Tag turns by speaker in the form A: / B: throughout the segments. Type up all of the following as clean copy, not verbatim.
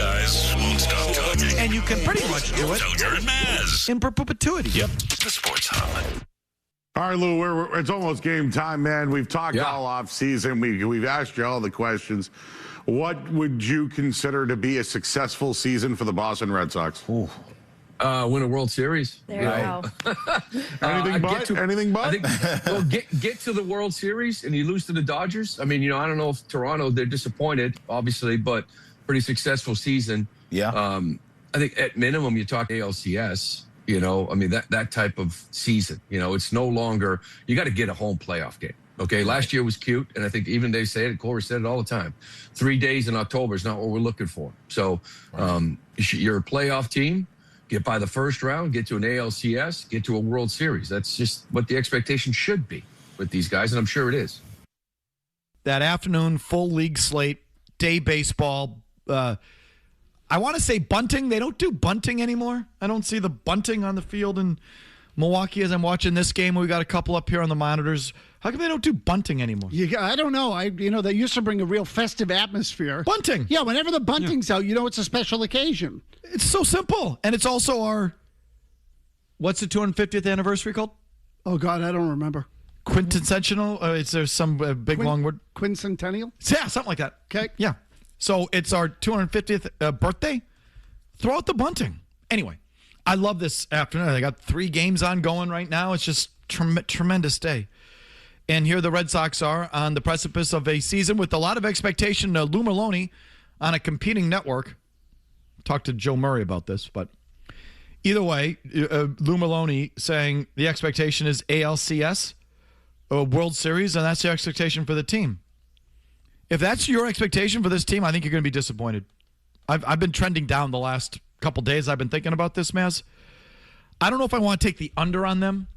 A: guys won't stop talking.
B: And you can pretty much do it
A: Felger and Mazz.
B: in perpetuity.
C: Yep.
A: The Sports Hub.
D: All right, Lou, it's almost game time, man. We've talked all off season. We've asked you all the questions. What would you consider to be a successful season for the Boston Red Sox?
C: Win a World Series.
E: There you go.
D: Anything but?
C: I think, well, get to the World Series and you lose to the Dodgers. I mean, I don't know if Toronto, they're disappointed, obviously, but pretty successful season.
F: Yeah.
C: I think at minimum you talk ALCS. I mean, that type of season. It's no longer, you got to get a home playoff game. Okay, last year was cute, and I think even they say it, Corey said it all the time. 3 days in October is not what we're looking for. So you're a playoff team, get by the first round, get to an ALCS, get to a World Series. That's just what the expectation should be with these guys, and I'm sure it is.
B: That afternoon, full league slate, day baseball. I want to say bunting. They don't do bunting anymore. I don't see the bunting on the field in Milwaukee as I'm watching this game. We got a couple up here on the monitors. How come they don't do bunting anymore?
G: I don't know. They used to bring a real festive atmosphere.
B: Bunting.
G: Yeah, whenever the bunting's out, it's a special occasion.
B: It's so simple. And it's also what's the 250th anniversary called?
G: Oh, God, I don't remember.
B: Quintessential? Is there some big long word?
G: Quincentennial?
B: Yeah, something like that.
G: Okay.
B: Yeah. So it's our 250th birthday. Throw out the bunting. Anyway, I love this afternoon. I got 3 games on going right now. It's just tremendous day. And here the Red Sox are on the precipice of a season with a lot of expectation. Lou Merloni on a competing network. Talked to Joe Murray about this, but either way, Lou Merloni saying the expectation is ALCS, a World Series, and that's the expectation for the team. If that's your expectation for this team, I think you're going to be disappointed. I've been trending down the last couple days. I've been thinking about this, Mazz. I don't know if I want to take the under on them.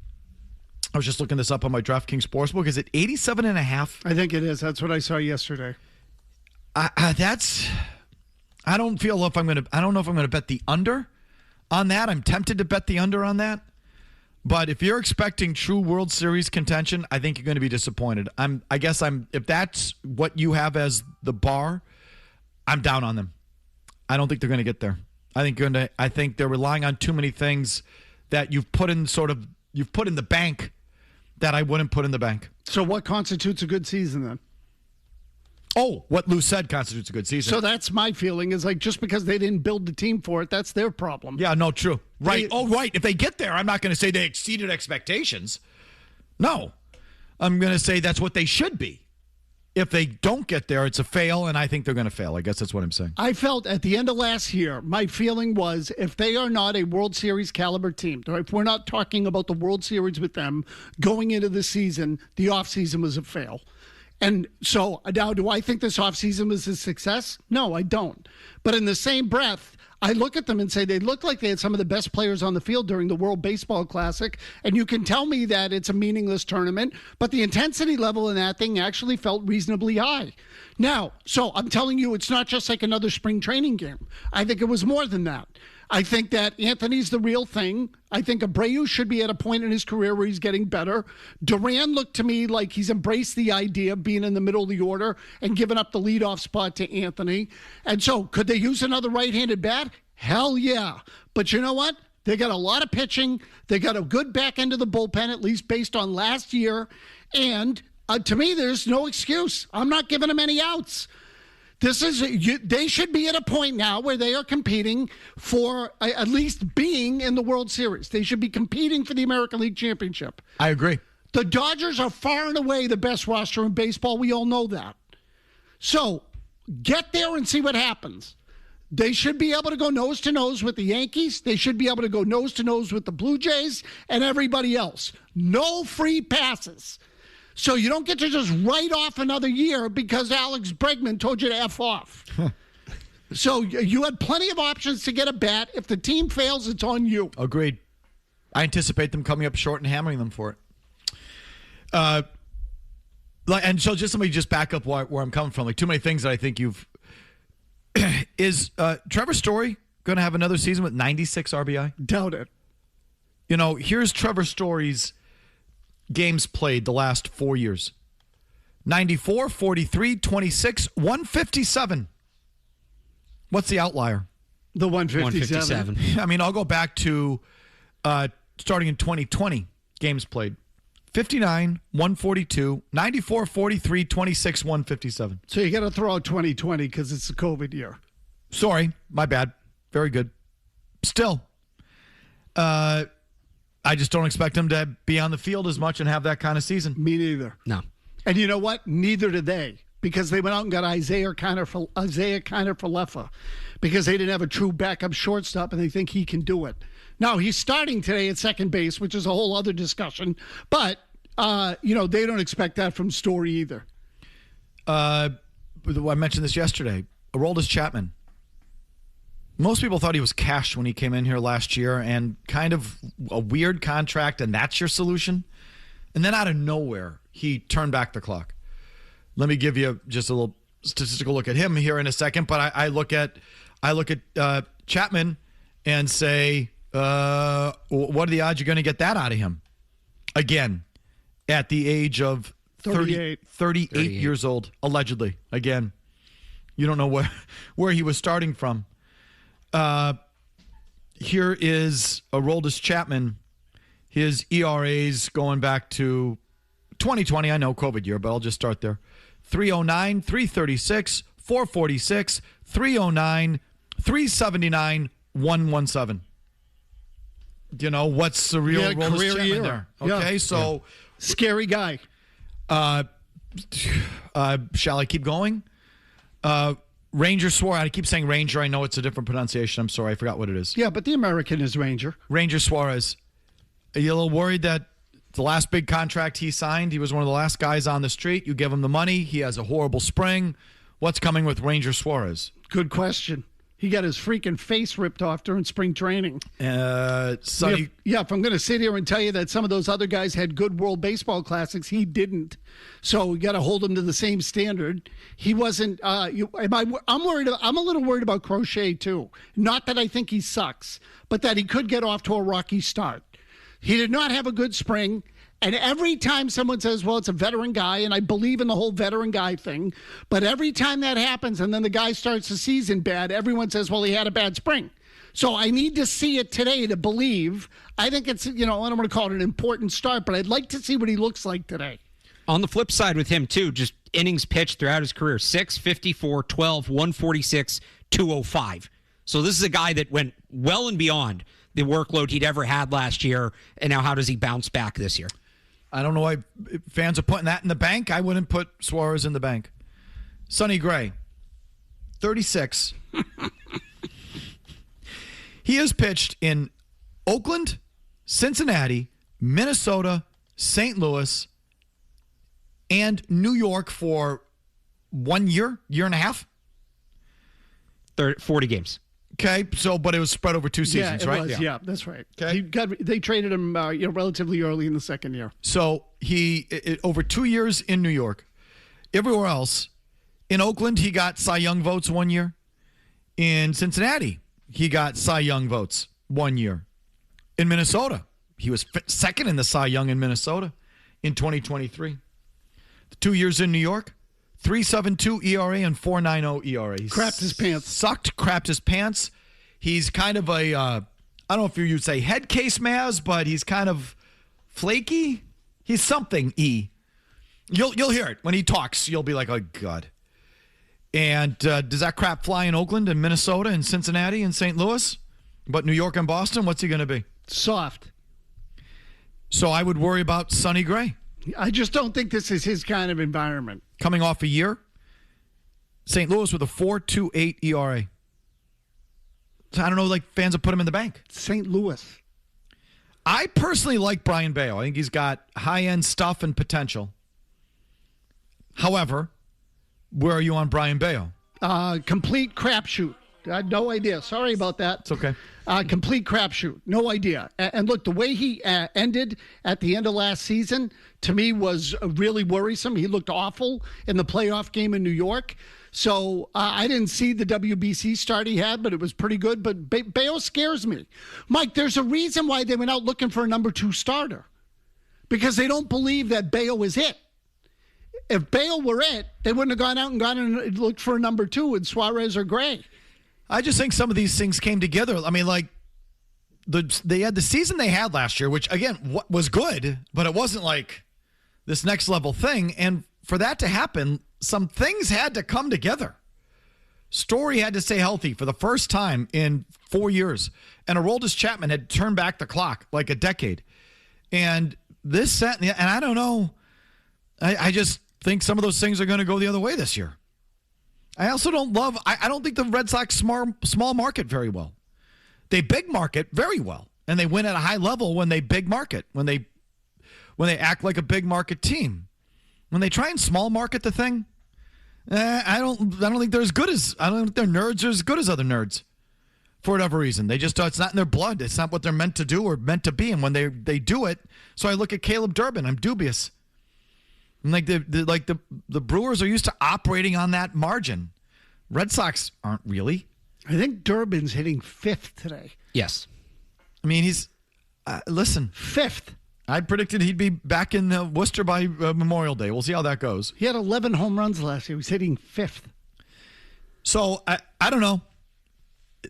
B: I was just looking this up on my DraftKings Sportsbook. Is it 87.5?
G: I think it is. That's what I saw yesterday.
B: I don't know if I'm going to bet the under on that. I'm tempted to bet the under on that. But if you're expecting true World Series contention, I think you're going to be disappointed. If that's what you have as the bar, I'm down on them. I don't think they're going to get there. I think they're relying on too many things that you've put in the bank that I wouldn't put in the bank.
G: So what constitutes a good season then?
B: Oh, what Lou said constitutes a good season.
G: So that's my feeling is just because they didn't build the team for it, that's their problem.
B: Yeah, no, true. Right. Right. If they get there, I'm not going to say they exceeded expectations. No. I'm going to say that's what they should be. If they don't get there, it's a fail, and I think they're going to fail. I guess that's what I'm saying.
G: I felt at the end of last year, my feeling was if they are not a World Series caliber team, if we're not talking about the World Series with them going into the season, the offseason was a fail. And so now, do I think this offseason was a success? No, I don't. But in the same breath, I look at them and say they look like they had some of the best players on the field during the World Baseball Classic. And you can tell me that it's a meaningless tournament, but the intensity level in that thing actually felt reasonably high. Now, so I'm telling you, it's not just like another spring training game. I think it was more than that. I think that Anthony's the real thing. I think Abreu should be at a point in his career where he's getting better. Duran looked to me like he's embraced the idea of being in the middle of the order and giving up the leadoff spot to Anthony. And so could they use another right-handed bat? Hell yeah. But you know what? They got a lot of pitching. They got a good back end of the bullpen, at least based on last year. And to me, there's no excuse. I'm not giving them any outs. They should be at a point now where they are competing for at least being in the World Series. They should be competing for the American League Championship.
B: I agree.
G: The Dodgers are far and away the best roster in baseball. We all know that. So get there and see what happens. They should be able to go nose to nose with the Yankees. They should be able to go nose to nose with the Blue Jays and everybody else. No free passes. So you don't get to just write off another year because Alex Bregman told you to F off. So you had plenty of options to get a bat. If the team fails, it's on you.
B: Agreed. I anticipate them coming up short and hammering them for it. And so let me just back up where I'm coming from. Like too many things that I think you've... Is Trevor Story going to have another season with 96 RBI?
G: Doubt it.
B: Here's Trevor Story's games played the last 4 years. 94, 43, 26, 157. What's the outlier?
G: The 157.
B: I mean, I'll go back to starting in 2020, games played. 59, 142, 94, 43, 26, 157.
G: So you got to throw out 2020 because it's the COVID year.
B: Sorry, my bad. Very good. Still, I just don't expect him to be on the field as much and have that kind of season.
G: Me neither.
E: No.
G: And you know what? Neither did they, because they went out and got Isaiah Kiner-Falefa because they didn't have a true backup shortstop, and they think he can do it. Now, he's starting today at second base, which is a whole other discussion. But, they don't expect that from Story either.
B: I mentioned this yesterday. Aroldis Chapman. Most people thought he was cashed when he came in here last year, and kind of a weird contract, and that's your solution. And then out of nowhere, he turned back the clock. Let me give you just a little statistical look at him here in a second. But I look at Chapman and say, what are the odds you're going to get that out of him? Again, at the age of 38 years old, allegedly. Again, you don't know where he was starting from. Here is Aroldis Chapman. His ERAs going back to 2020. I know COVID year, but I'll just start there. 309, 336, 446, 309, 379, 117. You know, what's the real Aroldis Chapman
G: year
B: there? Okay, so
G: scary guy.
B: Shall I keep going? Ranger Suarez. I keep saying Ranger. I know it's a different pronunciation. I'm sorry. I forgot what it is.
G: Yeah, but the American is Ranger.
B: Ranger Suarez. Are you a little worried that the last big contract he signed, he was one of the last guys on the street? You give him the money. He has a horrible spring. What's coming with Ranger Suarez?
G: Good question. He got his freaking face ripped off during spring training. If I'm going to sit here and tell you that some of those other guys had good World Baseball Classics, he didn't. So we got to hold him to the same standard. He wasn't. I'm worried. I'm a little worried about Crochet too. Not that I think he sucks, but that he could get off to a rocky start. He did not have a good spring. And every time someone says, well, it's a veteran guy, and I believe in the whole veteran guy thing, but every time that happens and then the guy starts the season bad, everyone says, well, he had a bad spring. So I need to see it today to believe. I think it's, I don't want to call it an important start, but I'd like to see what he looks like today.
E: On the flip side with him, too, just innings pitched throughout his career, 6, 54, 12, 146, 205. So this is a guy that went well and beyond the workload he'd ever had last year, and now how does he bounce back this year?
B: I don't know why fans are putting that in the bank. I wouldn't put Suarez in the bank. Sonny Gray, 36. He has pitched in Oakland, Cincinnati, Minnesota, St. Louis, and New York for 1 year, year and a half.
E: 40 games.
B: Okay, but it was spread over 2 seasons, right?
G: Yeah, that's right.
B: Okay.
G: They traded him relatively early in the second year.
B: So over 2 years in New York. Everywhere else, in Oakland, he got Cy Young votes 1 year. In Cincinnati, he got Cy Young votes 1 year. In Minnesota, he was second in the Cy Young in Minnesota in 2023. The 2 years in New York, 3.72 ERA and 4.90 ERA. He
G: crapped his pants.
B: Crapped his pants. He's kind of a, I don't know if you'd say head case Mazz, but he's kind of flaky. He's something E. You'll hear it when he talks. You'll be like, oh, God. And does that crap fly in Oakland and Minnesota and Cincinnati and St. Louis? But New York and Boston, what's he going to be?
G: Soft.
B: So I would worry about Sonny Gray.
G: I just don't think this is his kind of environment.
B: Coming off a year, St. Louis with a 4.28 ERA. So I don't know, fans have put him in the bank.
G: St. Louis.
B: I personally like Brian Bayo. I think he's got high-end stuff and potential. However, where are you on Brian Bayo?
G: Complete crapshoot. I had no idea. Sorry about that.
B: It's okay.
G: Complete crapshoot. No idea. And look, the way he ended at the end of last season, to me, was really worrisome. He looked awful in the playoff game in New York. So I didn't see the WBC start he had, but it was pretty good. But Bayo scares me. Mike, there's a reason why they went out looking for a number 2 starter. Because they don't believe that Bayo is it. If Bayo were it, they wouldn't have gone out and looked for a number 2 in Suarez or Gray.
B: I just think some of these things came together. I mean, like, they had the season they had last year, which, again, was good, but it wasn't like this next level thing. And for that to happen, some things had to come together. Story had to stay healthy for the first time in 4 years. And Aroldis Chapman had turned back the clock like a decade. And this set, and I don't know, I just think some of those things are going to go the other way this year. I also I don't think the Red Sox small market very well. They big market very well. And they win at a high level when they big market, when they act like a big market team. When they try and small market the thing, I don't think they're as good as, I don't think their nerds are as good as other nerds for whatever reason. They just, it's not in their blood. It's not what they're meant to do or meant to be. And when they do it, so I look at Caleb Durbin, I'm dubious. And like the Brewers are used to operating on that margin. Red Sox aren't really.
G: I think Durbin's hitting 5th today.
E: Yes.
B: I mean, he's, listen.
G: 5th.
B: I predicted he'd be back in Worcester by Memorial Day. We'll see how that goes.
G: He had 11 home runs last year. He was hitting 5th.
B: So, I don't know.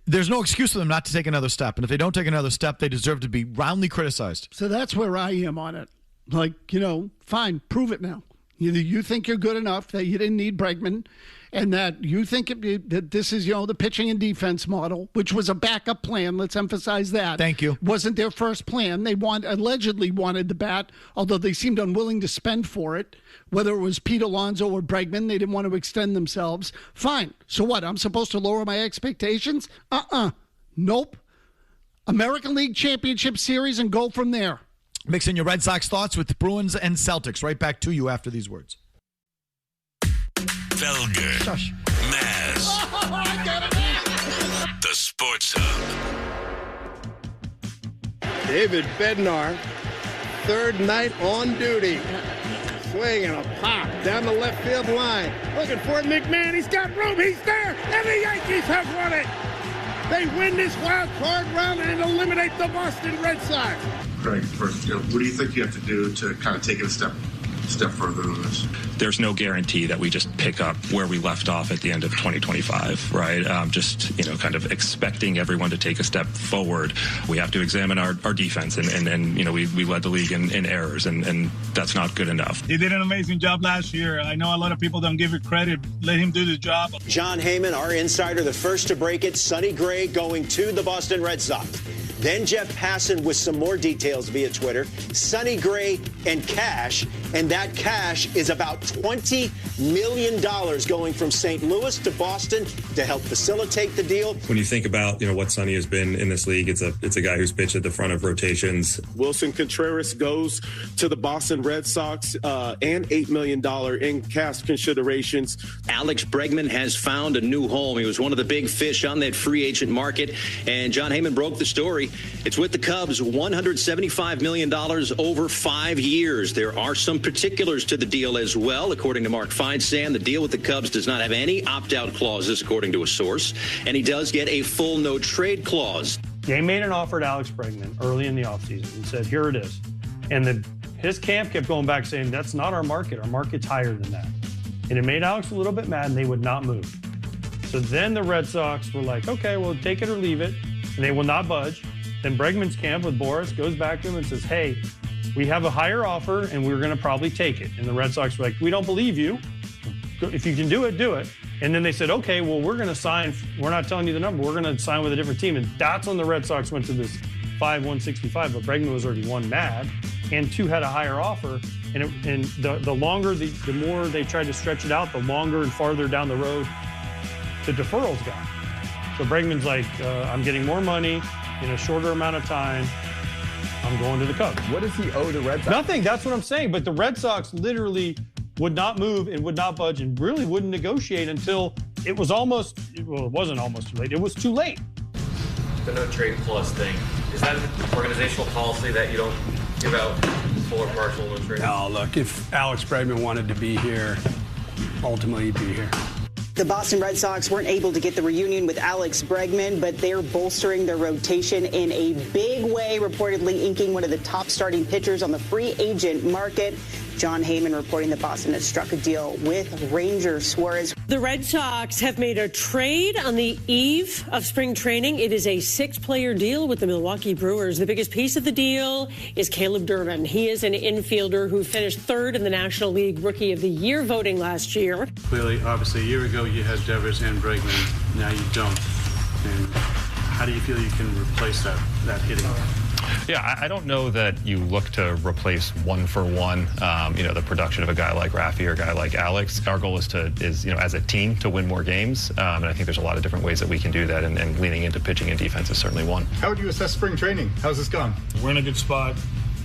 B: There's no excuse for them not to take another step. And if they don't take another step, they deserve to be roundly criticized.
G: So that's where I am on it. Like, fine, prove it now. You think you're good enough that you didn't need Bregman, and that you think that this is, the pitching and defense model, which was a backup plan. Let's emphasize that.
B: Thank you.
G: Wasn't their first plan. They allegedly wanted the bat, although they seemed unwilling to spend for it. Whether it was Pete Alonso or Bregman, they didn't want to extend themselves. Fine. So what? I'm supposed to lower my expectations? Nope. American League Championship Series and go from there.
B: Mix in your Red Sox thoughts with the Bruins and Celtics. Right back to you after these words.
A: Felger.
B: Shush.
A: Mazz. The Sports Hub.
F: David Bednar, third night on duty. Swing and a pop down the left field line. Looking for McMahon. He's got room. He's there. And the Yankees have won it. They win this wild card round and eliminate the Boston Red Sox.
H: Craig, first, what do you think you have to do to kind of take it a step further than this?
I: There's no guarantee that we just pick up where we left off at the end of 2025, right? Just, kind of expecting everyone to take a step forward. We have to examine our defense, and we led the league in errors, and that's not good enough.
J: He did an amazing job last year. I know a lot of people don't give it credit. Let him do the job.
K: John Heyman, our insider, the first to break it. Sonny Gray going to the Boston Red Sox. Then Jeff Passan with some more details via Twitter. Sonny Gray and cash, and that cash is about $20 million going from St. Louis to Boston to help facilitate the deal.
L: When you think about, what Sonny has been in this league, it's a guy who's pitched at the front of rotations.
F: Wilson Contreras goes to the Boston Red Sox and $8 million in cash considerations.
K: Alex Bregman has found a new home. He was one of the big fish on that free agent market, and John Heyman broke the story. It's with the Cubs, $175 million over 5 years. There are some particulars to the deal as well. According to Mark Feinsand, the deal with the Cubs does not have any opt-out clauses, according to a source, and he does get a full no-trade clause.
J: They made an offer to Alex Bregman early in the offseason and said, here it is. And his camp kept going back saying, that's not our market. Our market's higher than that. And it made Alex a little bit mad, and they would not move. So then the Red Sox were like, okay, well, take it or leave it. And they will not budge. Then Bregman's camp with Boris goes back to him and says, hey, we have a higher offer, and we're going to probably take it. And the Red Sox were like, we don't believe you. If you can do it, do it. And then they said, okay, well, we're going to sign. We're not telling you the number. We're going to sign with a different team. And that's when the Red Sox went to this 5-165. But Bregman was already one mad, and two had a higher offer. And the longer, the more they tried to stretch it out, the longer and farther down the road the deferrals got. So Bregman's like, I'm getting more money in a shorter amount of time. I'm going to the Cubs.
M: What does he owe the Red Sox?
J: Nothing. That's what I'm saying. But the Red Sox literally would not move and would not budge and really wouldn't negotiate until it was almost, well, it wasn't almost too late. It was too late.
N: The no trade clause thing, is that an organizational policy that you don't give out full or partial no trade?
O: No, look, if Alex Bregman wanted to be here, ultimately he'd be here.
M: The Boston Red Sox weren't able to get the reunion with Alex Bregman, but they're bolstering their rotation in a big way, reportedly inking one of the top starting pitchers on the free agent market. John Heyman reporting that Boston has struck a deal with Ranger Suarez.
O: The Red Sox have made a trade on the eve of spring training. It is a 6-player deal with the Milwaukee Brewers. The biggest piece of the deal is Caleb Durbin. He is an infielder who finished 3rd in the National League Rookie of the Year voting last year.
P: Clearly, obviously, a year ago you had Devers and Bregman. Now you don't. And how do you feel you can replace that hitting?
Q: Yeah, I don't know that you look to replace one for one, the production of a guy like Rafi or a guy like Alex. Our goal is as a team to win more games. And I think there's a lot of different ways that we can do that. And leaning into pitching and defense is certainly one.
R: How would you assess spring training? How's this gone?
J: We're in a good spot.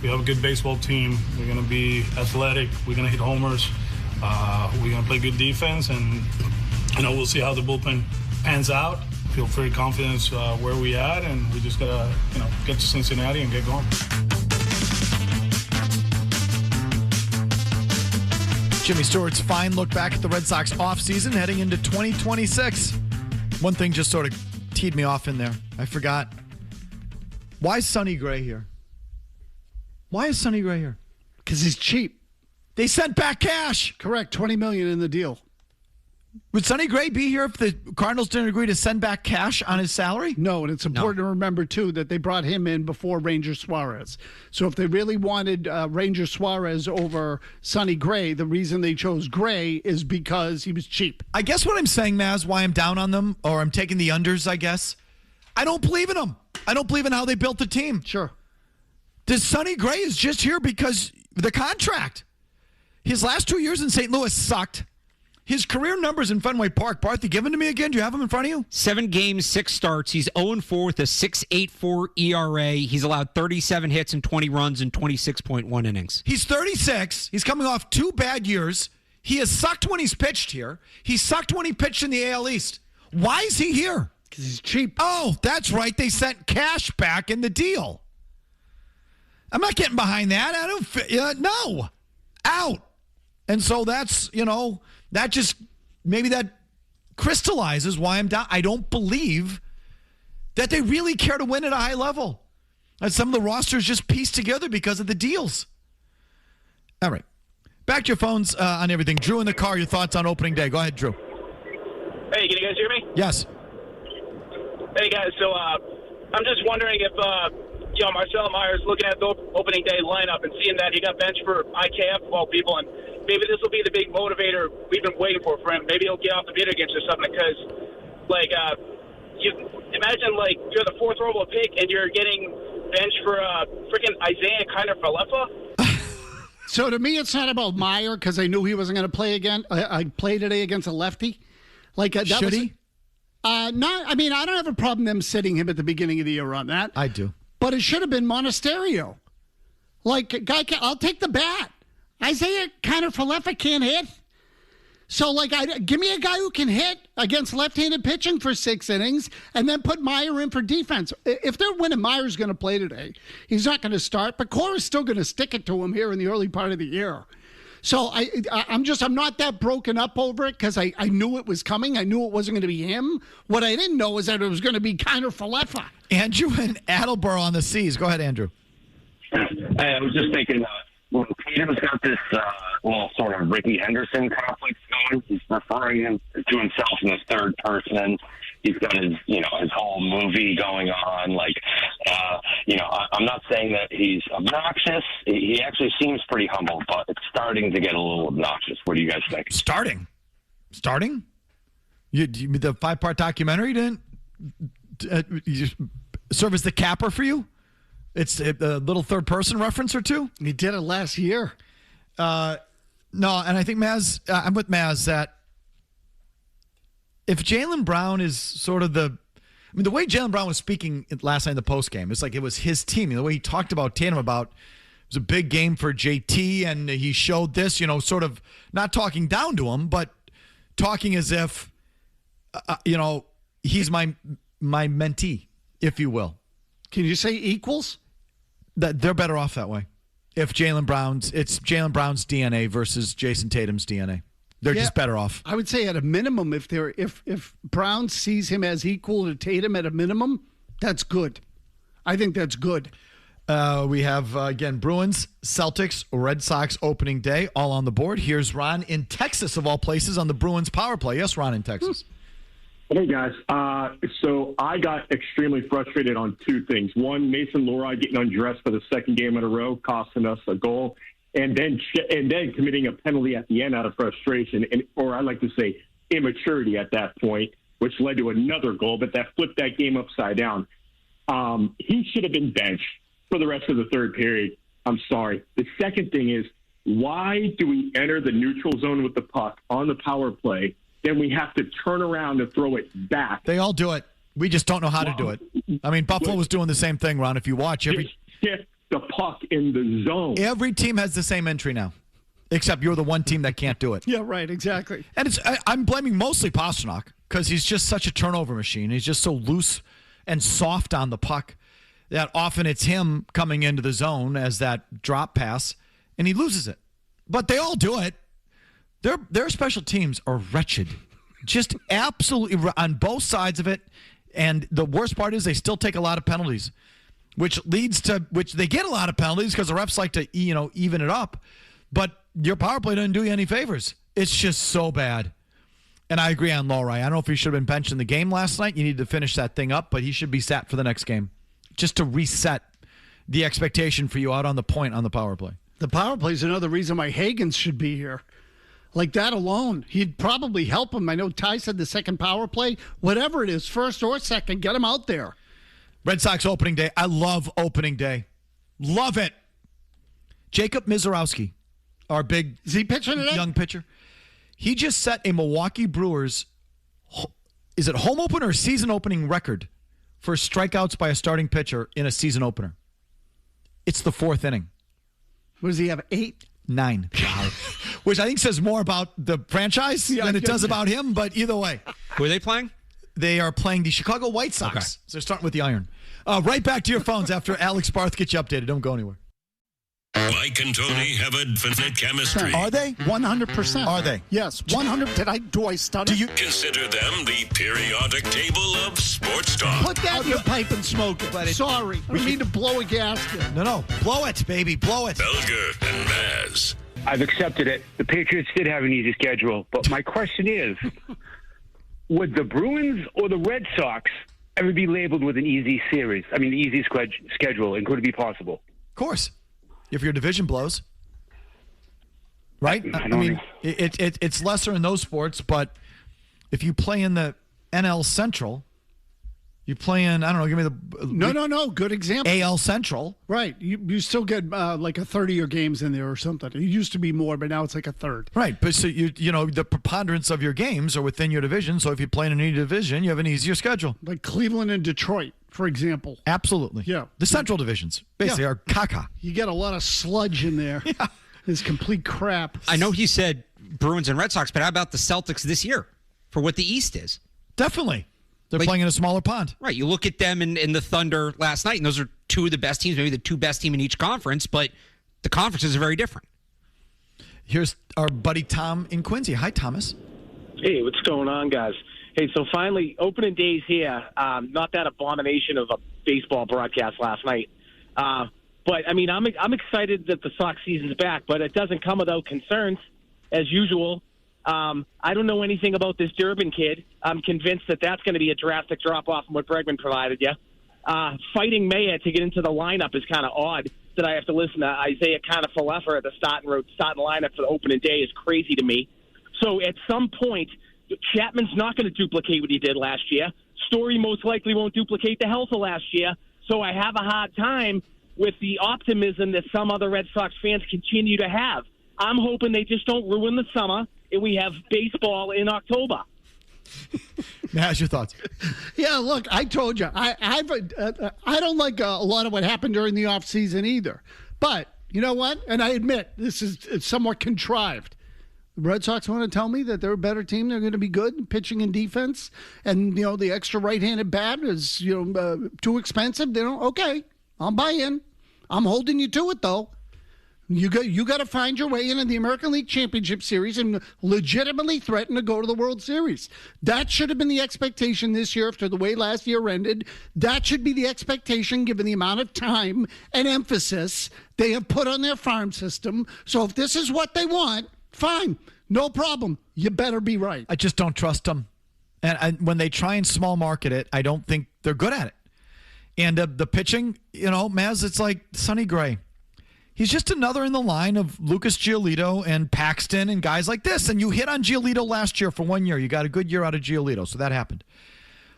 J: We have a good baseball team. We're going to be athletic. We're going to hit homers. We're going to play good defense. And, we'll see how the bullpen pans out. Feel very confident where we at, and we just gotta, get to Cincinnati and get going.
B: Jimmy Stewart's fine look back at the Red Sox offseason heading into 2026. One thing just sort of teed me off in there. I forgot. Why is Sonny Gray here? Why is Sonny Gray here?
G: Because he's cheap.
B: They sent back cash.
G: Correct, $20 million in the deal.
B: Would Sonny Gray be here if the Cardinals didn't agree to send back cash on his salary?
G: No, and it's important to remember, too, that they brought him in before Ranger Suarez. So if they really wanted Ranger Suarez over Sonny Gray, the reason they chose Gray is because he was cheap.
B: I guess what I'm saying, Mazz, why I'm down on them, or I'm taking the unders, I guess, I don't believe in them. I don't believe in how they built the team.
G: Sure.
B: Does Sonny Gray is just here because the contract. His last 2 years in St. Louis sucked. His career numbers in Fenway Park, Barth, you give them to me again? Do you have them in front of you?
E: 7 games, 6 starts. He's 0-4 with a 6.84 ERA. He's allowed 37 hits and 20 runs in 26.1 innings.
B: He's 36. He's coming off 2 bad years. He has sucked when he's pitched here. He sucked when he pitched in the AL East. Why is he here?
G: Because he's cheap.
B: Oh, that's right. They sent cash back in the deal. I'm not getting behind that. I don't. No. Out. And so that's, that just, maybe that crystallizes why I'm down. I don't believe that they really care to win at a high level. And some of the rosters just pieced together because of the deals. All right. Back to your phones on everything. Drew in the car, your thoughts on opening day. Go ahead, Drew.
S: Hey, can you guys hear me?
B: Yes.
S: Hey, guys. So I'm just wondering if, Marcel Myers looking at the opening day lineup and seeing that he got benched for IKF of all people, and maybe this will be the big motivator we've been waiting for him. Maybe he'll get off the bid against or something because, you imagine, you're the 4th overall pick and you're getting benched for freaking Isaiah Kiner-Falefa.
G: So to me, it's not about Meyer because I knew he wasn't going to play again. I played today against a lefty.
B: Should he?
G: I don't have a problem them sitting him at the beginning of the year on that.
B: I do.
G: But it should have been Monasterio. I'll take the bat. Isaiah Kiner-Falefa can't hit. So, give me a guy who can hit against left-handed pitching for 6 innings and then put Meyer in for defense. If they're winning, Meyer's going to play today. He's not going to start, but Cora's still going to stick it to him here in the early part of the year. So I'm not that broken up over it because I knew it was coming. I knew it wasn't going to be him. What I didn't know is that it was going to be Kiner-Falefa.
B: Andrew and Attleboro on the C's. Go ahead, Andrew.
T: I was just thinking, Tatum's got this sort of Ricky Henderson conflict going. He's referring him to himself in the 3rd person. He's got his whole movie going on. I'm not saying that he's obnoxious. He actually seems pretty humble, but it's starting to get a little obnoxious. What do you guys think?
B: Starting? The 5-part documentary didn't serve as the capper for you? It's a little 3rd person reference or 2?
G: He did it last year.
B: No, and I think Mazz, I'm with Mazz that if Jaylen Brown is sort of the way Jaylen Brown was speaking last night in the postgame, it's like it was his team. The way he talked about Tatum it was a big game for JT, and he showed this, sort of not talking down to him, but talking as if, he's my mentee, if you will.
G: Can you say equals?
B: That they're better off that way. If it's Jaylen Brown's DNA versus Jason Tatum's DNA. They're just better off.
G: I would say at a minimum, if Brown sees him as equal to Tatum at a minimum, that's good. I think that's good.
B: We have, again, Bruins, Celtics, Red Sox opening day, all on the board. Here's Ron in Texas, of all places, on the Bruins power play. Yes, Ron in Texas.
U: Hey, guys. So I got extremely frustrated on two things. One, Mason Lohrei getting undressed for the second game in a row, costing us a goal, and then committing a penalty at the end out of frustration, or I like to say immaturity at that point, which led to another goal, but that flipped that game upside down. He should have been benched for the rest of the third period. I'm sorry. The second thing is, why do we enter the neutral zone with the puck on the power play? Then we have to turn around and throw it back.
B: They all do it. We just don't know how to do it. I mean, Buffalo was doing the same thing, Ron. If you watch
U: Just shift the puck in the zone.
B: Every team has the same entry now, except you're the one team that can't do it.
G: Yeah, right, exactly.
B: And I'm blaming mostly Pastrnak because he's just such a turnover machine. He's just so loose and soft on the puck that often it's him coming into the zone as that drop pass, and he loses it. But they all do it. Their special teams are wretched, just absolutely on both sides of it. And the worst part is they still take a lot of penalties, which they get a lot of penalties because the refs like to even it up. But your power play doesn't do you any favors. It's just so bad. And I agree on Lohrei. I don't know if he should have been benched in the game last night. You need to finish that thing up, but he should be sat for the next game, just to reset the expectation for you out on the point on the power play.
G: The power play is another reason why Hagens should be here. Like that alone, he'd probably help him. I know Ty said the second power play, whatever it is, first or second, get him out there.
B: Red Sox opening day. I love opening day. Love it. Jacob Mizorowski, our big
G: is he pitching today?
B: Young pitcher. He just set a Milwaukee Brewers, is it home opener or season opening record for strikeouts by a starting pitcher in a season opener? It's the fourth inning.
G: What does he have, 8?
B: 9. Wow. Which I think says more about the franchise than it does about him, but either way.
E: Who are they playing?
B: They are playing the Chicago White Sox. Okay. So they're starting with the iron. Right back to your phones after Alex Barth gets you updated. Don't go anywhere.
A: Mike and Tony have infinite chemistry.
B: Are they?
G: 100%.
B: Are they?
G: Yes, 100. Do I stutter?
A: Do you consider them the periodic table of sports talk?
G: Put that in your pipe and smoke it. Sorry. We need to blow a gasket.
B: No. Blow it, baby. Blow it.
A: Felger and Mazz.
V: I've accepted it. The Patriots did have an easy schedule. But my question is, would the Bruins or the Red Sox ever be labeled with an easy series? I mean, the easy schedule, and could it be possible?
B: Of course. If your division blows, right? I mean, it's lesser in those sports, but if you play in the NL Central, you play in, I don't know, give me the...
G: No. Good example.
B: AL Central.
G: Right. You still get like a 30 of games in there or something. It used to be more, but now it's like a third.
B: Right. But so, the preponderance of your games are within your division. So if you play in any division, you have an easier schedule.
G: Like Cleveland and Detroit, for example.
B: Absolutely.
G: Yeah.
B: The Central divisions basically are caca.
G: You get a lot of sludge in there.
B: Yeah.
G: It's complete crap.
E: I know he said Bruins and Red Sox, but how about the Celtics this year for what the East is?
B: Definitely. They're playing in a smaller pond.
E: Right. You look at them in the Thunder last night, and those are two of the best teams, maybe the two best team in each conference, but the conferences are very different.
B: Here's our buddy Tom in Quincy. Hi, Thomas.
W: Hey, what's going on, guys? Hey, so finally, opening days here. Not that abomination of a baseball broadcast last night. But, I mean, I'm excited that the Sox season's back, but it doesn't come without concerns, as usual. I don't know anything about this Durbin kid. I'm convinced that that's going to be a drastic drop-off from what Bregman provided you. Fighting Maya to get into the lineup is kind of odd that I have to listen to Isaiah Kiner-Falefa at the starting lineup for the opening day is crazy to me. So at some point, Chapman's not going to duplicate what he did last year. Story most likely won't duplicate the health of last year. So I have a hard time with the optimism that some other Red Sox fans continue to have. I'm hoping they just don't ruin the summer and we have baseball in October.
B: How's your thoughts?
G: Yeah, look, I told you. I don't like a lot of what happened during the offseason either. But you know what? And I admit this is somewhat contrived. The Red Sox want to tell me that they're a better team. They're going to be good in pitching and defense. And, the extra right-handed bat is, too expensive. They don't. Okay, I'll buy in. I'm holding you to it, though. You got to find your way into the American League Championship Series and legitimately threaten to go to the World Series. That should have been the expectation this year after the way last year ended. That should be the expectation given the amount of time and emphasis they have put on their farm system. So if this is what they want, fine, no problem. You better be right.
B: I just don't trust them. And when they try and small market it, I don't think they're good at it. And the pitching, Mazz, it's like Sonny Gray. He's just another in the line of Lucas Giolito and Paxton and guys like this. And you hit on Giolito last year for 1 year. You got a good year out of Giolito, so that happened.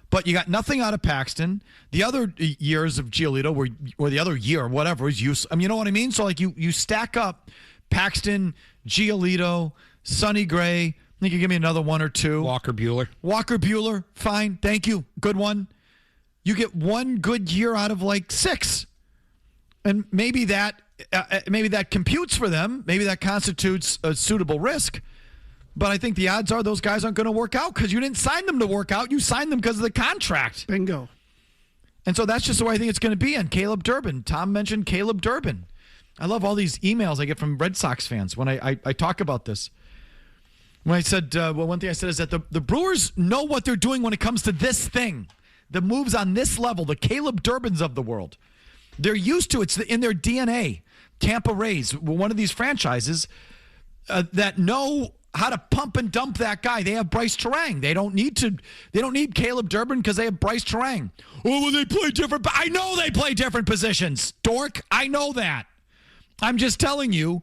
B: But you got nothing out of Paxton. The other years of Giolito or the other year, whatever, is useless. I mean, you know what I mean? So, like, you stack up Paxton, Giolito, Sonny Gray. I think you give me another one or two.
E: Walker
B: Buehler, fine. Thank you. Good one. You get one good year out of, like, 6. And maybe that computes for them. Maybe that constitutes a suitable risk. But I think the odds are those guys aren't going to work out because you didn't sign them to work out. You signed them because of the contract.
G: Bingo.
B: And so that's just the way I think it's going to be. And Caleb Durbin. Tom mentioned Caleb Durbin. I love all these emails I get from Red Sox fans when I talk about this. When I said, one thing I said is that the Brewers know what they're doing when it comes to this thing. The moves on this level, the Caleb Durbins of the world. They're used to it. It's in their DNA. Tampa Rays, one of these franchises that know how to pump and dump that guy. They have Bryce Terang. They don't need Caleb Durbin because they have Bryce Terang. Oh, well, they play different. I know they play different positions, dork. I know that. I'm just telling you,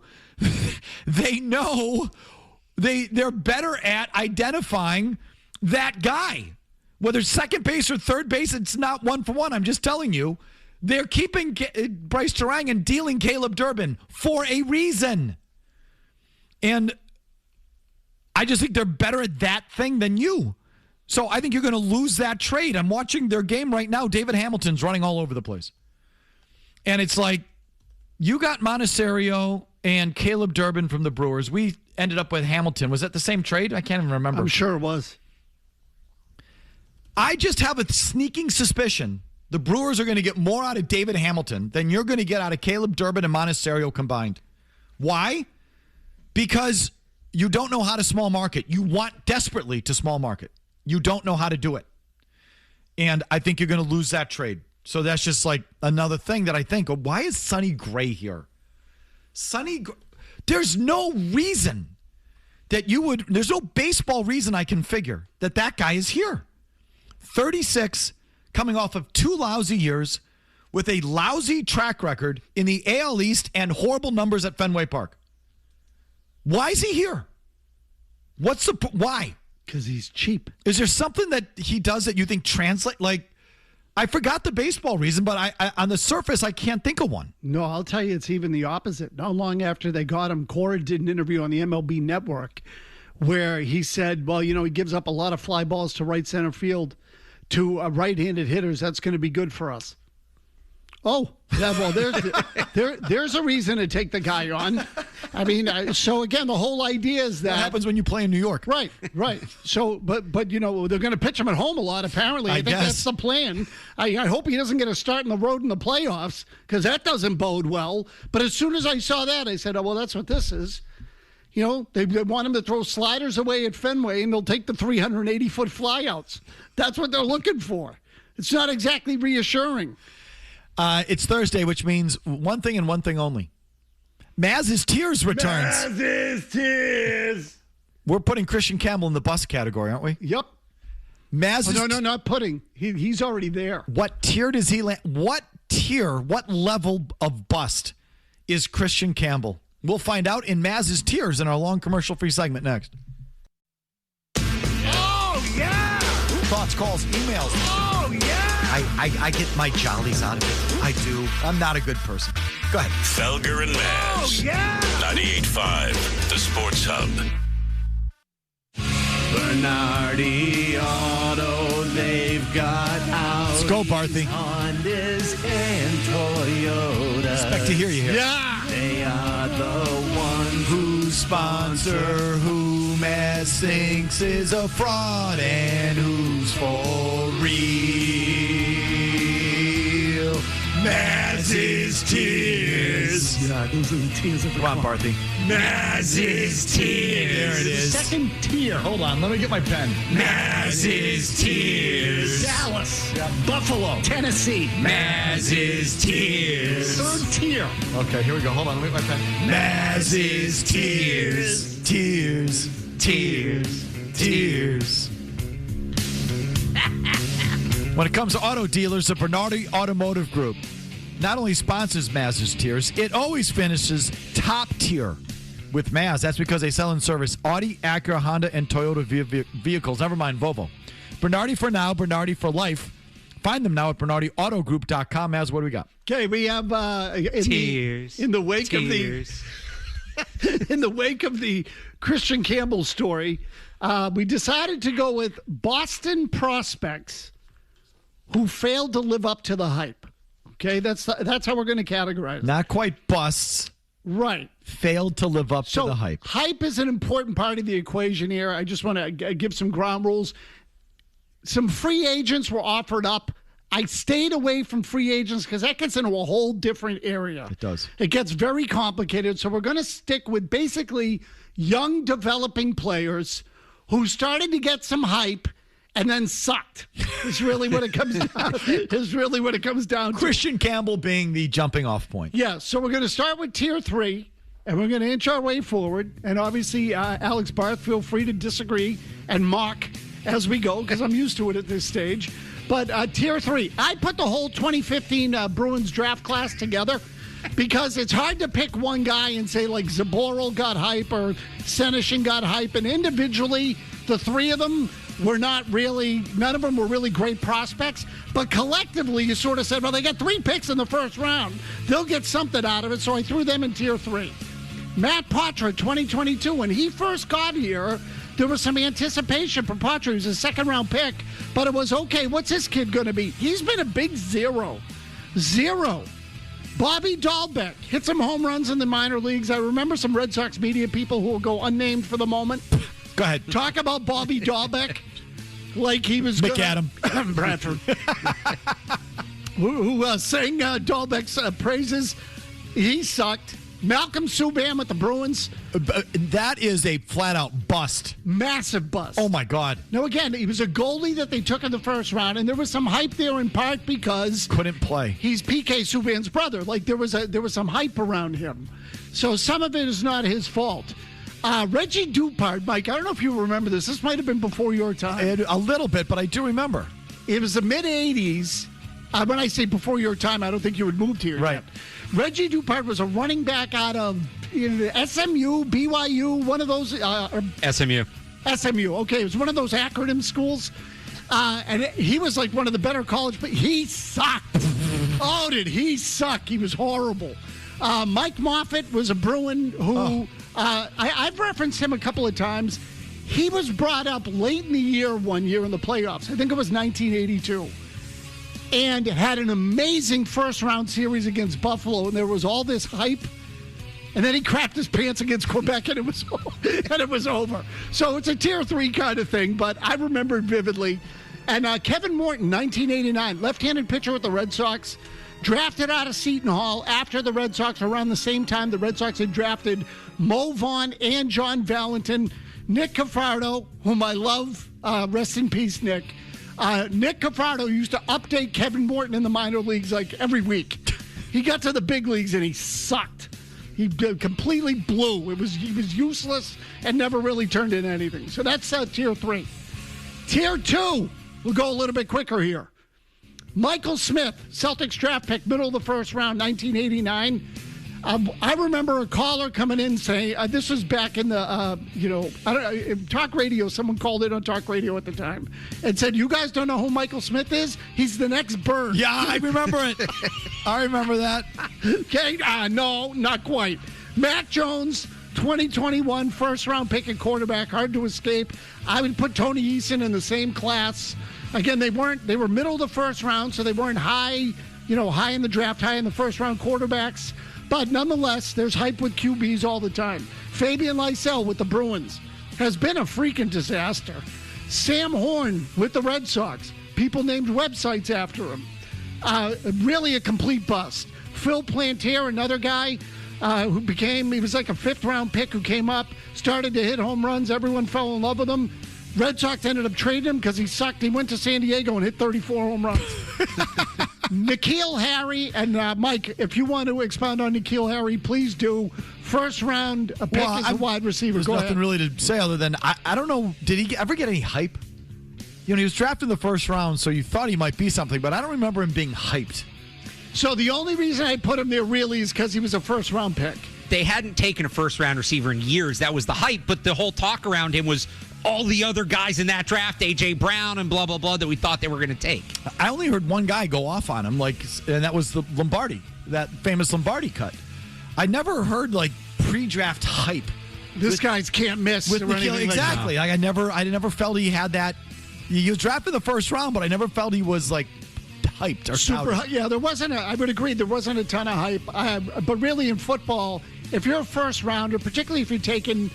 B: they know they're better at identifying that guy. Whether it's second base or third base, it's not 1-for-1. I'm just telling you. They're keeping Bryce Terang and dealing Caleb Durbin for a reason. And I just think they're better at that thing than you. So I think you're going to lose that trade. I'm watching their game right now. David Hamilton's running all over the place. And it's like, you got Monasterio and Caleb Durbin from the Brewers. We ended up with Hamilton. Was that the same trade? I can't even remember.
G: I'm sure it was.
B: I just have a sneaking suspicion the Brewers are going to get more out of David Hamilton than you're going to get out of Caleb Durbin and Monasterio combined. Why? Because you don't know how to small market. You want desperately to small market. You don't know how to do it. And I think you're going to lose that trade. So that's just like another thing that I think, why is Sonny Gray here? There's no reason that there's no baseball reason I can figure that guy is here. 36, coming off of 2 lousy years with a lousy track record in the AL East and horrible numbers at Fenway Park. Why is he here? Why?
G: Because he's cheap.
B: Is there something that he does that you think translate? Like, I forgot the baseball reason, but I on the surface, I can't think of one.
G: No, I'll tell you, it's even the opposite. Not long after they got him, Cora did an interview on the MLB Network where he said, well, he gives up a lot of fly balls to right center field to right-handed hitters. That's going to be good for us. Oh, yeah, well, there's a reason to take the guy on. I mean, so again, the whole idea is that...
B: What happens when you play in New York?
G: Right. So, but they're going to pitch him at home a lot, apparently. I think that's the plan. I hope he doesn't get a start in the road in the playoffs, because that doesn't bode well. But as soon as I saw that, I said, oh, well, that's what this is. They want him to throw sliders away at Fenway, and they'll take the 380-foot flyouts. That's what they're looking for. It's not exactly reassuring.
B: It's Thursday, which means one thing and one thing only. Mazz's Tears returns.
G: Mazz's Tears.
B: We're putting Christian Campbell in the bust category, aren't we?
G: Yep.
B: Mazz's
G: no, not putting. He's already there.
B: What tier does he land? What level of bust is Christian Campbell? We'll find out in Mazz's Tears in our long commercial-free segment next.
C: Oh, yeah!
B: Thoughts, calls, emails.
C: Oh, yeah!
B: I get my jollies out of it. I do. I'm not a good person. Go ahead.
A: Felger and Mazz.
C: Oh, yeah!
A: 98.5, the Sports Hub.
C: Bernardi Auto, they've got Audis,
B: Let's go, Barthy.
C: Hondas, and Toyota.
B: Expect to hear you here.
C: Yeah! They are the ones who sponsor who Mazz thinks is a fraud and who's for real. Mazz's Tears.
B: tears.
G: Yeah, those are the tears of the
B: Come on,
G: crowd.
B: Barthy.
C: Mazz's tears.
B: There it is.
G: Second tier.
B: Hold on, let me get my pen.
C: Mazz's tears.
G: Dallas. Buffalo. Tennessee.
C: Mazz's tears.
G: Third tier.
B: Okay, here we go. Hold on, let me get my pen.
C: Mazz's tears.
B: Tears. Tears. Tears. When it comes to auto dealers, the Bernardi Automotive Group not only sponsors Mazz's Tears, it always finishes top tier with Mazz. That's because they sell and service Audi, Acura, Honda, and Toyota vehicles. Never mind Volvo. Bernardi for now, Bernardi for life. Find them now at BernardiAutogroup.com. Mazz, what do we got?
G: Okay, we have in the wake of the Christian Campbell story, we decided to go with Boston prospects who failed to live up to the hype. Okay, that's how we're going to categorize it.
B: Not quite busts.
G: Right.
B: Failed to live up to the hype.
G: Hype is an important part of the equation here. I just want to give some ground rules. Some free agents were offered up. I stayed away from free agents because that gets into a whole different area.
B: It does.
G: It gets very complicated. So we're going to stick with basically young developing players who started to get some hype and then sucked. Is really what it comes down. Is really what it comes down to.
B: Christian Campbell being the jumping off point.
G: Yeah. So we're going to start with tier 3, and we're going to inch our way forward. And obviously, Alex Barth, feel free to disagree and mock as we go because I'm used to it at this stage. But tier 3, I put the whole 2015 Bruins draft class together because it's hard to pick one guy and say like Zaboral got hype or Senyshyn got hype, and individually, the three of them were none of them were really great prospects, but collectively you sort of said, well, they got 3 picks in the first round. They'll get something out of it, so I threw them in tier 3. Matt Poitras, 2022, when he first got here, there was some anticipation for Poitras. He was a second-round pick, but it was, okay, what's this kid going to be? He's been a big zero. Bobby Dahlbeck hit some home runs in the minor leagues. I remember some Red Sox media people who will go unnamed for the moment.
B: Go ahead.
G: Talk about Bobby Dahlbeck like he was
B: McAdam.
G: Bradford. who sang Dahlbeck's praises. He sucked. Malcolm Subban at the Bruins.
B: That is a flat-out bust.
G: Massive bust.
B: Oh, my God.
G: Now, again, he was a goalie that they took in the first round, and there was some hype there in part because...
B: couldn't play.
G: He's PK Subban's brother. Like, there was some hype around him. So some of it is not his fault. Reggie Dupart, Mike, I don't know if you remember this. This might have been before your time.
B: A little bit, but I do remember.
G: It was the mid-'80s. When I say before your time, I don't think you had moved here yet. Reggie Dupart was a running back out of SMU, BYU, one of those.
E: SMU.
G: SMU. Okay, it was one of those acronym schools. And he was like one of the better college, but he sucked. Oh, did he suck? He was horrible. Mike Moffitt was a Bruin who, I've referenced him a couple of times. He was brought up late in the year one year in the playoffs. I think it was 1982. And had an amazing first-round series against Buffalo, and there was all this hype. And then he crapped his pants against Quebec, and it was over. So it's a tier 3 kind of thing, but I remember it vividly. And Kevin Morton, 1989, left-handed pitcher with the Red Sox, drafted out of Seton Hall after the Red Sox, around the same time the Red Sox had drafted Mo Vaughn and John Valentin. Nick Cafardo, whom I love, rest in peace, Nick. Nick Cafardo used to update Kevin Morton in the minor leagues like every week. He got to the big leagues and he sucked. He completely blew. He was useless and never really turned into anything. So that's tier 3. Tier 2, we'll go a little bit quicker here. Michael Smith, Celtics draft pick, middle of the first round, 1989. I remember a caller coming in saying, this was back in the, talk radio. Someone called in on talk radio at the time and said, you guys don't know who Michael Smith is? He's the next Bird.
B: Yeah, I remember it. I remember that.
G: Okay, no, not quite. Matt Jones, 2021 first-round pick at quarterback, hard to escape. I would put Tony Eason in the same class. Again, they were middle of the first round, so they weren't high in the draft, high in the first-round quarterbacks. But nonetheless, there's hype with QBs all the time. Fabian Lysell with the Bruins has been a freaking disaster. Sam Horn with the Red Sox. People named websites after him. Really a complete bust. Phil Plantier, another guy he was like a 5th-round pick who came up, started to hit home runs. Everyone fell in love with him. Red Sox ended up trading him because he sucked. He went to San Diego and hit 34 home runs. N'Keal Harry and Mike, if you want to expound on N'Keal Harry, please do. First round pick as a wide receiver.
B: There's
G: Go
B: nothing
G: ahead.
B: really to say other than I don't know. Did he ever get any hype? He was drafted in the first round, so you thought he might be something, but I don't remember him being hyped.
G: So the only reason I put him there really is because he was a first-round pick.
E: They hadn't taken a first-round receiver in years. That was the hype, but the whole talk around him was all the other guys in that draft, A.J. Brown and blah, blah, blah, that we thought they were going to take.
B: I only heard one guy go off on him, and that was the Lombardi, that famous Lombardi cut. I never heard, pre-draft hype.
G: This guy's can't miss.
B: With
G: or anything
B: exactly.
G: Like
B: that. I never felt he had that. He was drafted in the first round, but I never felt he was, hyped or
G: super.
B: touted.
G: Yeah, there wasn't. I would agree. There wasn't a ton of hype. But really, in football, if you're a first rounder, particularly if you're taking,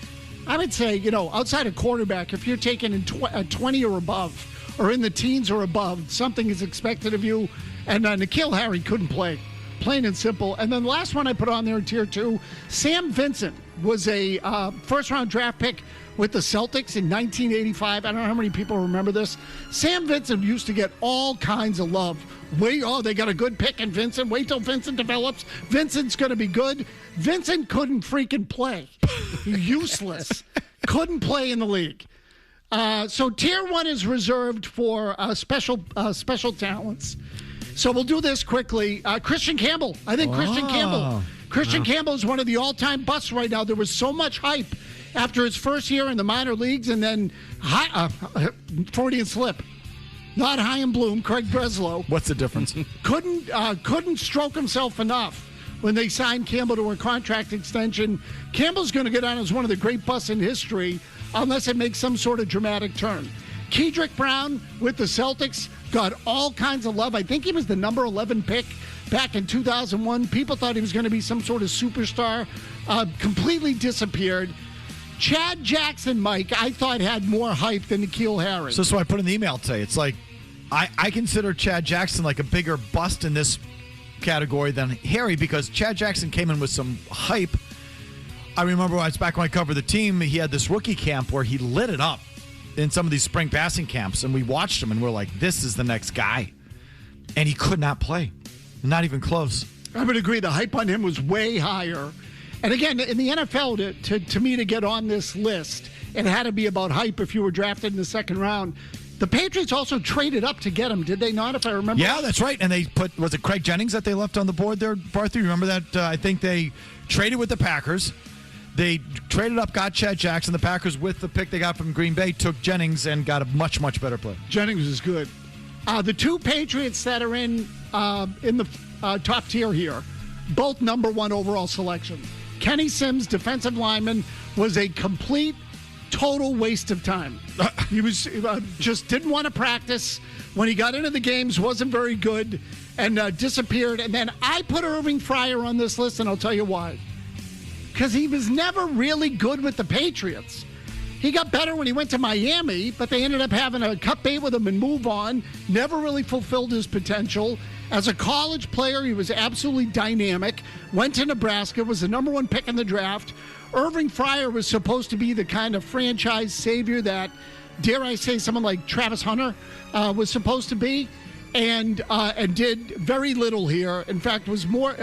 G: I would say, outside of quarterback, if you're taking in 20 or above, or in the teens or above, something is expected of you. And N'Keal Harry couldn't play, plain and simple. And then the last one I put on there in tier 2, Sam Vincent was a first round draft pick with the Celtics in 1985. I don't know how many people remember this. Sam Vincent used to get all kinds of love. They got a good pick in Vincent. Wait till Vincent develops. Vincent's going to be good. Vincent couldn't freaking play. Useless. Couldn't play in the league. So tier 1 is reserved for special talents. So we'll do this quickly. Christian Campbell. I think Christian Campbell is one of the all-time busts right now. There was so much hype after his first year in the minor leagues, and then Freudian slip. Not Chaim Bloom, Craig Breslow.
B: What's the difference?
G: Couldn't stroke himself enough when they signed Campbell to a contract extension. Campbell's going to go down as one of the great busts in history unless it makes some sort of dramatic turn. Kedrick Brown with the Celtics got all kinds of love. I think he was the number 11 pick back in 2001. People thought he was going to be some sort of superstar. Completely disappeared. Chad Jackson, Mike, I thought had more hype than N'Keal Harry.
B: So that's what I put in the email today. It's like, I consider Chad Jackson like a bigger bust in this category than Harry because Chad Jackson came in with some hype. I remember back when I covered the team, he had this rookie camp where he lit it up in some of these spring passing camps, and we watched him, and we're like, this is the next guy. And he could not play. Not even close.
G: I would agree. The hype on him was way higher. And again, in the NFL, to me, to get on this list, it had to be about hype if you were drafted in the second round. The Patriots also traded up to get him, did they not, if I remember?
B: Yeah, that's right. And they was it Craig Jennings that they left on the board there, Barth? You remember that? I think they traded with the Packers. They traded up, got Chad Jackson. The Packers, with the pick they got from Green Bay, took Jennings and got a much, much better player.
G: Jennings is good. The two Patriots that are in the top tier here, both number 1 overall selections. Kenny Sims, defensive lineman, was a complete, total waste of time. He was just didn't want to practice. When he got into the games, wasn't very good, and disappeared. And then I put Irving Fryer on this list, and I'll tell you why. Because he was never really good with the Patriots. He got better when he went to Miami, but they ended up having a cut bait with him and move on. Never really fulfilled his potential. As a college player, he was absolutely dynamic. Went to Nebraska, was the number 1 pick in the draft. Irving Fryer was supposed to be the kind of franchise savior that, dare I say, someone like Travis Hunter was supposed to be, and did very little here. In fact, was more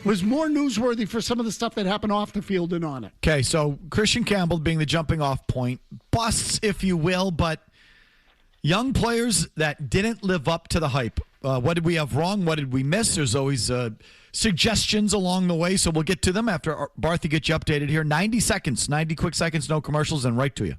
G: newsworthy for some of the stuff that happened off the field and on it.
B: Okay, so Christian Campbell being the jumping off point. Busts, if you will, but young players that didn't live up to the hype. What did we have wrong? What did we miss? There's always suggestions along the way, so we'll get to them after Barth gets you updated here. 90 seconds, 90 quick seconds, no commercials, and right to you.